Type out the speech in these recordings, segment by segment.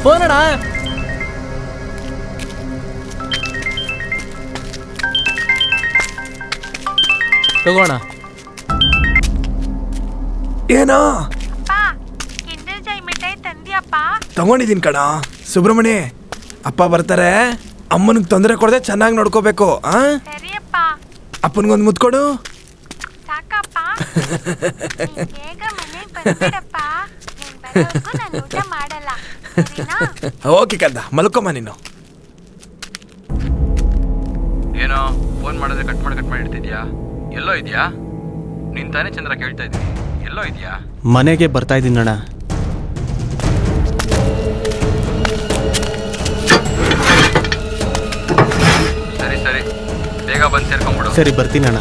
Phone ಅಣ್ಣ. ತಗೋಣ. ಏನೋ ಕಿಂಡರ್ ಜಾಯ್ ಮಿಠಾಯಿ ತಂದಿಯಪ್ಪ? ತಗೊಂಡಿದ್ದೀನಿ ಕಣ. ಸುಬ್ರಹ್ಮಣ್ಯ, ಅಪ್ಪ ಬರ್ತಾರೆ, ಅಮ್ಮನಿಗೆ ತೊಂದರೆ ಕೊಡದೆ ಚೆನ್ನಾಗಿ ನೋಡ್ಕೋಬೇಕು. ಸರಿಯಪ್ಪ. ಅಪ್ಪನಿಗೊಂದು ಮುತ್ಕೊಡು. ಸಾಕಪ್ಪ. ಬೇಗ ಮನೆಗೆ ಬಂದ್ಬಿಡಪ್ಪ. ನೀನ್ ಬರೋವರೆಗೂ ನಾನು ಊಟ ಮಾಡಲ್ಲ, ಸರಿನಾ? ಓಕೆ ಕಂದ, ಮಲ್ಕೊಮ್ಮ ನೀನು. ಏನೋ ಫೋನ್ ಮಾಡಿದ್ರೆ ಕಟ್ ಮಾಡಿ ಇಡ್ತಿದ್ಯಾ? ಎಲ್ಲೋ ಇದೆಯಾ? ನೀನ್ ತಾನೇ ಚಂದ್ರ ಕೇಳ್ತಾ ಇದ್ದೀನಿ, ಎಲ್ಲೋ ಇದೆಯಾ? ಮನೆಗೆ ಬರ್ತಾ ಇದ್ದೀನಿ ಅಣ್ಣ. ಸರಿ ಬೇಗ ಬಂದು ಸೇರ್ಕೊಂಡ್ಬಿಡು. ಸರಿ ಬರ್ತೀನಿ ಅಣ್ಣ.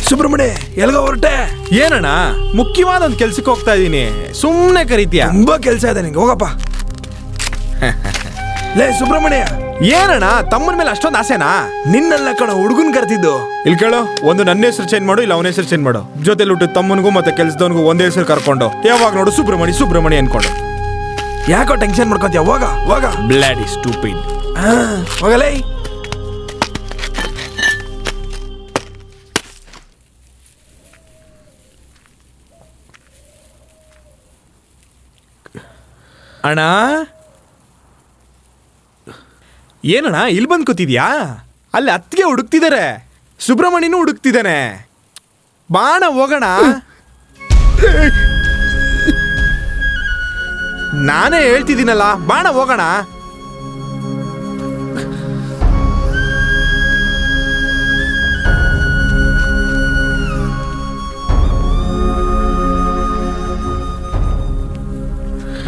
ಸುಬ್ರಹ್ಮಣ್ಯ, ಎಲ್ಗ ಹೊರಟೆ? ಏನಣ್ಣ, ಮುಖ್ಯವಾದ ಒಂದು ಕೆಲ್ಸಕ್ಕೆ ಹೋಗ್ತಾ ಇದೀನಿ, ಸುಮ್ಮನೆ ಕರೀತೀಯ? ತುಂಬಾ ಕೆಲ್ಸ ಇದೆ ನಿಂಗೆ, ಹೋಗಪ್ಪ. ಲೇ ಸುಬ್ರಹ್ಮಣ್ಯ, ಏನಣ್ಣ ತಮ್ಮನ ಮೇಲೆ ಅಷ್ಟೊಂದು ಆಸೆನಾ? ನಿನ್ನೆಲ್ಲ ಕಣ ಹುಡುಗನ್ ಕರ್ತಿದ್ದು. ಇಲ್ಲಿ ಕೇಳೋ, ಒಂದು ನನ್ನ ಹೆಸರು ಚೇಂಜ್ ಮಾಡು, ಇಲ್ಲ ಅವನ ಹೆಸರು ಚೇಂಜ್ ಮಾಡು. ಜೊತೆಲಿ ಹುಟ್ಟು ತಮ್ಮನಿಗೂ ಮತ್ತೆ ಕೆಲ್ಸದವನಿಗೂ ಒಂದೇ ಹೆಸರು ಕರ್ಕೊಂಡು ಯಾವಾಗ ನೋಡು ಸುಬ್ರಹ್ಮಣ್ಯ ಅನ್ಕೊಂಡು. ಯಾಕೋ ಟೆನ್ಷನ್ ಮಾಡ್ಕೊಂತೀಯ? ಹೋಗ. Bloody stupid. ಹೋಗಲೇ. ಅಣ್ಣ, ಏನಣ್ಣ ಇಲ್ಲಿ ಬಂದು ಕೂತಿದ್ಯಾ? ಅಲ್ಲಿ ಅತ್ತಿಗೆ ಹುಡುಕ್ತಿದ್ದಾರೆ, ಸುಬ್ರಹ್ಮಣ್ಯನೂ ಹುಡುಕ್ತಿದ್ದಾನೆ. ಬಾಣ ಹೋಗೋಣ. ನಾನೇ ಹೇಳ್ತಿದ್ದೀನಲ್ಲ, ಬಾಣ ಹೋಗೋಣ.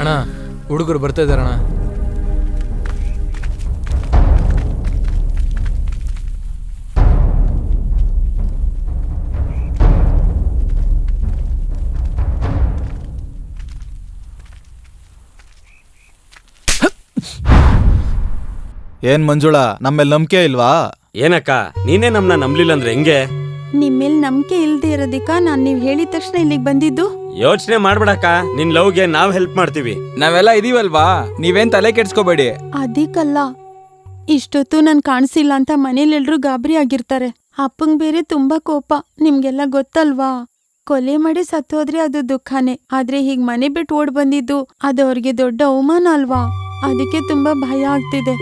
ಅಣ್ಣ, ಹುಡುಗರು ಬರ್ತಾ ಇದಾರಣ್ಣ. ಏನ್ ಮಂಜುಳಾ, ನಮ್ಮೇಲೆ ನಂಬಿಕೆ ಇಲ್ವಾ? ಏನಕ್ಕ, ನೀನೇ ನಮ್ಮನ್ನ ನಂಬಲಿಲ್ಲ ಅಂದ್ರೆ ಹೆಂಗೆ? ನಿಮ್ಮೇಲೆ ನಂಬಿಕೆ ಇಲ್ದೇ ಇರೋದಿಕ್ಕ ನಾನು ನೀವು ಹೇಳಿದ ತಕ್ಷಣ ಇಲ್ಲಿಗೆ ಬಂದಿದ್ದು. ಯೋಚನೆ ಮಾಡ್ಬೇಡಕ್ಕ, ನಿನ್ ಲವ್ಗೆ ನಾವ್ ಹೆಲ್ಪ್ ಮಾಡ್ತೀವಿ. ನಾವೆಲ್ಲ ಇದೀವಲ್ವಾ, ನೀವೇನ್ ತಲೆ ಕೆಡ್ಸ್ಕೋಬೇಡಿ. ಅದಕ್ಕಲ್ಲ, ಇಷ್ಟೊತ್ತು ನನ್ ಕಾಣಿಸಿಲ್ಲ ಅಂತ ಮನೇಲೆಲ್ರೂ ಗಾಬರಿ ಆಗಿರ್ತಾರೆ. ಅಪ್ಪಂಗ್ ಬೇರೆ ತುಂಬಾ ಕೋಪ, ನಿಮ್ಗೆಲ್ಲ ಗೊತ್ತಲ್ವಾ? ಕೊಲೆ ಮಾಡಿ ಸತ್ತೋದ್ರೆ ಅದು ದುಃಖನೇ, ಆದ್ರೆ ಹೀಗ್ ಮನೆ ಬಿಟ್ಟು ಓಡ್ ಬಂದಿದ್ದು ಅದು ಅವ್ರಿಗೆ ದೊಡ್ಡ ಅವಮಾನ ಅಲ್ವಾ? ಅದಕ್ಕೆ ತುಂಬಾ ಭಯ ಆಗ್ತಿದೆ.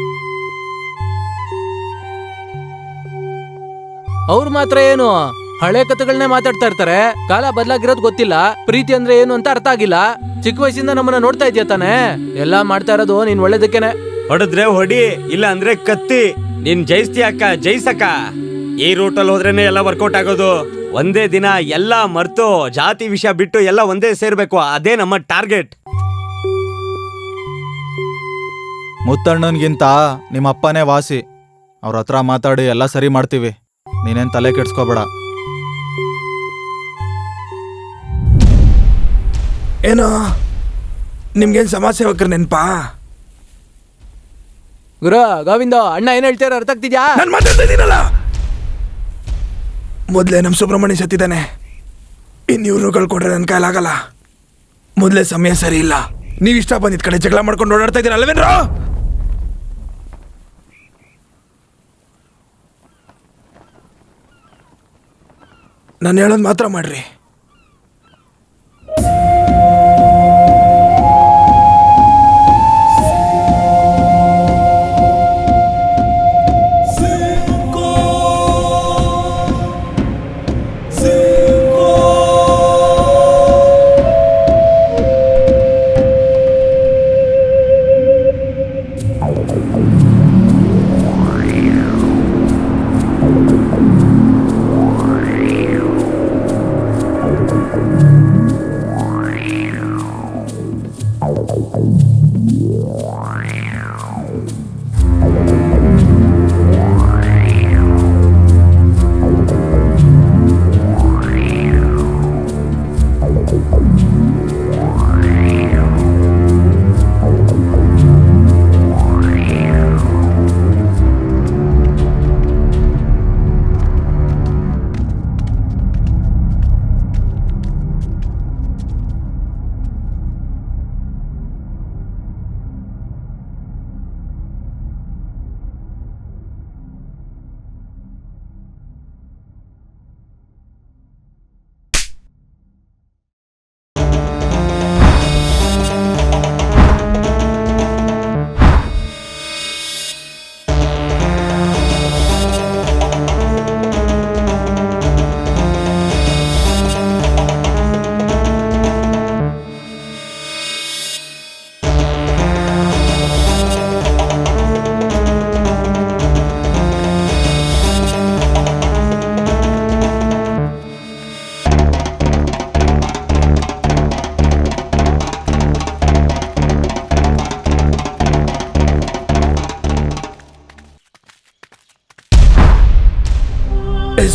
ಅವ್ರು ಮಾತ್ರ ಏನು ಹಳೆ ಕಥೆಗಳನ್ನೇ ಮಾತಾಡ್ತಾ ಇರ್ತಾರೆ. ಕಾಲ ಬದಲಾಗಿರೋದು ಗೊತ್ತಿಲ್ಲ, ಪ್ರೀತಿ ಅಂದ್ರೆ ಏನು ಅಂತ ಅರ್ಥ ಆಗಿಲ್ಲ. ಚಿಕ್ಕ ವಯಸ್ಸಿಂದ ನಮ್ಮನ್ನ ನೋಡ್ತಾ ಇದೆಯಾ ತಾನೆ? ಎಲ್ಲಾ ಮಾಡ್ತಾ ಇರೋದು ನೀನ್ ಒಳ್ಳೇದಕ್ಕೇನೆ. ಹೊಡೆದ್ರೆ ಹೊಡಿ, ಇಲ್ಲ ಅಂದ್ರೆ ಕತ್ತಿ. ನೀನ್ ಜಯಿಸ್ತಿ ಅಕ್ಕ, ಜಯಿಸಕ್ಕ. ಈ ರೂಟಲ್ಲಿ ಹೋದ್ರೇನೆ ಎಲ್ಲ ವರ್ಕೌಟ್ ಆಗೋದು. ಒಂದೇ ದಿನ ಎಲ್ಲಾ ಮರ್ತು ಜಾತಿ ವಿಷಯ ಬಿಟ್ಟು ಎಲ್ಲ ಒಂದೇ ಸೇರ್ಬೇಕು, ಅದೇ ನಮ್ಮ ಟಾರ್ಗೆಟ್. ಮುತ್ತಣ್ಣನ್ಗಿಂತ ನಿಮ್ಮ ಅಪ್ಪನೇ ವಾಸಿ. ಅವ್ರ ಹತ್ರ ಮಾತಾಡಿ ಎಲ್ಲ ಸರಿ ಮಾಡ್ತೀವಿ, ನೀನೇನ್ ತಲೆ ಕೆಡ್ಸ್ಕೋಬೇಡ. ಏನೋ ನಿಮ್ಗೇನ್ ಸಮಾಜ ಸೇವಕರ ನೆನ್ಪಾ? ಗುರು ಗೋವಿಂದ, ಅಣ್ಣ ಏನ್ ಹೇಳ್ತಾರ ಅರ್ಥ ಆಗ್ತಿದ್ಯಾ? ನಾನು ಮಾತಾಡ್ತಾ ಇದ್ದೀನಲ್ಲ. ಮೊದ್ಲೇ ನಮ್ ಸುಬ್ರಹ್ಮಣ್ಯ ಸತ್ತಿದ್ದಾನೆ, ಇನ್ಯೂರು ಕಳ್ಕೊಂಡ್ರೆ ನನ್ನ ಕೈಲಾಗಲ್ಲ. ಮೊದ್ಲೇ ಸಮಯ ಸರಿ ಇಲ್ಲ. ನೀವ್ ಇಷ್ಟ ಬಂದಿದ್ ಕಡೆ ಜಗಳ ಮಾಡ್ಕೊಂಡು ಓಡಾಡ್ತಾ ಇದ್ದೀರ ಅಲ್ವೇನ್ರೋ? ನಾನು ಹೇಳೋದು ಮಾತ್ರ ಮಾಡ್ರಿ.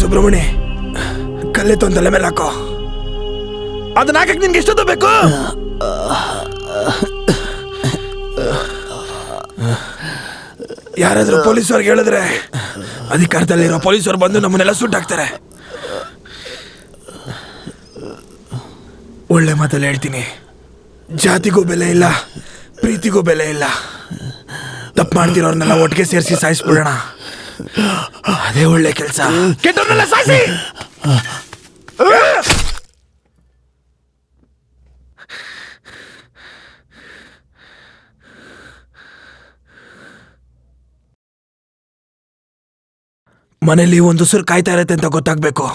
ಸುಬ್ರಹ್ಮಣಿ, ಕಲ್ಲೆತ್ತು ಒಂದು ತಲೆ ಮೇಲೆ ಹಾಕೋ. ಅದನ್ನ ಹಾಕಕ್ ನಿನ್ಗೆ ಎಷ್ಟೊತ್ತು ಬೇಕು? ಯಾರಾದ್ರೂ ಪೊಲೀಸವ್ರಿಗೆ ಹೇಳಿದ್ರೆ ಅಧಿಕಾರದಲ್ಲಿರೋ ಪೊಲೀಸರು ಬಂದು ನಮ್ಮನ್ನೆಲ್ಲ ಸುಟ್ಟಾಕ್ತಾರೆ. ಒಳ್ಳೆ ಮಾತಲ್ಲಿ ಹೇಳ್ತೀನಿ, ಜಾತಿಗೂ ಬೆಲೆ ಇಲ್ಲ, ಪ್ರೀತಿಗೂ ಬೆಲೆ ಇಲ್ಲ. ತಪ್ಪು ಮಾಡ್ತಿರೋರ್ನೆಲ್ಲ ಒಟ್ಟಿಗೆ ಸೇರಿಸಿ ಸಾಯಿಸ್ಬಿಡೋಣ, ಅದೇ ಒಳ್ಳೆ ಕೆಲಸ. ಕೆಟ್ಟವ್ರನ್ನೆಲ್ಲ ಸಾಯಿಸಿ. ಮನೇಲಿ ಒಂದು ಉಸಿರು ಕಾಯ್ತಾ ಇರತ್ತೆ ಅಂತ ಗೊತ್ತಾಗ್ಬೇಕು.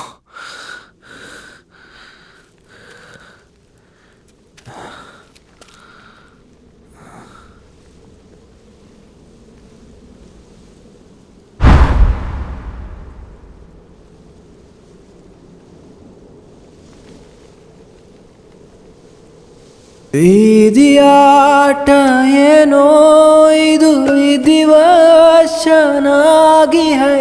ವಿಧಿಯಾಟ ಏನೋ ಇದು ವಿಧಿವಶನಾಗಿ ಹೈ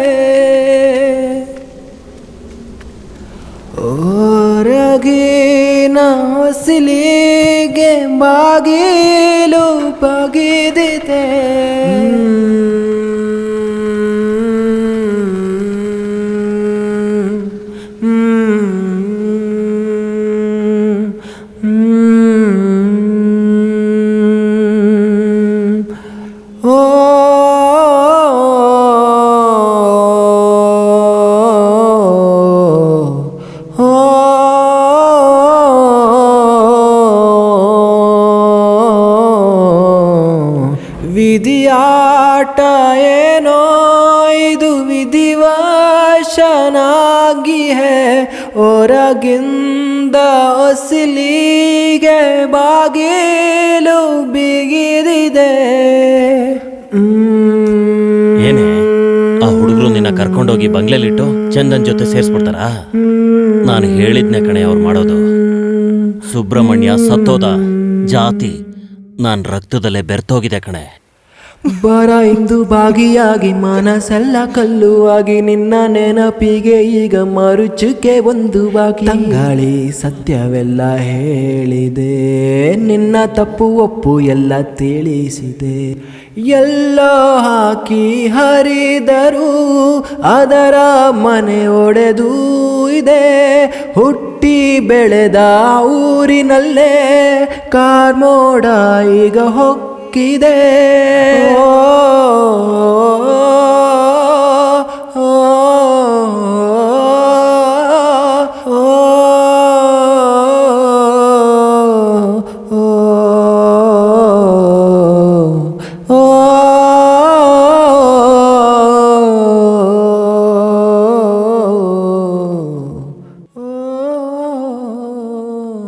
ಹೊರಗಿನ ಹೊಸಿಲಿಗೆ ಬಾಗಿಲು ಬಗಿದಿದೆ. ವಿಧಿಯಾಟ ಏನೋ ಇದು ವಿಧಿವಶನಾಗಿ ಹೇ ಹೊರಗಿಂದ ಹೊಸಿಲಿಗೆ ಬಾಗಿಲು ಬಿಗಿದಿದೆ. ಏನೇ ಆ ಹುಡುಗರು ನಿನ್ನ ಕರ್ಕೊಂಡೋಗಿ ಬಂಗ್ಲೆಲಿಟ್ಟು ಚಂದನ್ ಜೊತೆ ಸೇರಿಸ್ಬಿಡ್ತಾರಾ? ನಾನು ಹೇಳಿದ್ನೆ ಕಣೆ ಅವ್ರು ಮಾಡೋದು. ಸುಬ್ರಹ್ಮಣ್ಯ ಸತ್ತೋದ, ಜಾತಿ ನಾನ್ ರಕ್ತದಲ್ಲೇ ಬೆರ್ತೋಗಿದೆ ಕಣೆ. ಬರ ಇಂದು ಭಾಗಿಯಾಗಿ ಮನಸ್ಸೆಲ್ಲ ಕಲ್ಲು ಆಗಿ ನಿನ್ನ ನೆನಪಿಗೆ ಈಗ ಮರುಚುಕೆ ಒಂದು ಬಾಕಿ. ತಂಗಾಳಿ ಸತ್ಯವೆಲ್ಲ ಹೇಳಿದೆ, ನಿನ್ನ ತಪ್ಪು ಒಪ್ಪು ಎಲ್ಲ ತಿಳಿಸಿದೆ. ಎಲ್ಲೋ ಹಾಕಿ ಹರಿದರು ಅದರ ಮನೆ ಒಡೆದು ಇದೆ. ಹುಟ್ಟಿ ಬೆಳೆದ ಊರಿನಲ್ಲೇ ಕಾರ್ಮೋಡ ಈಗ ಹೊಕ್ಕಿದೆ.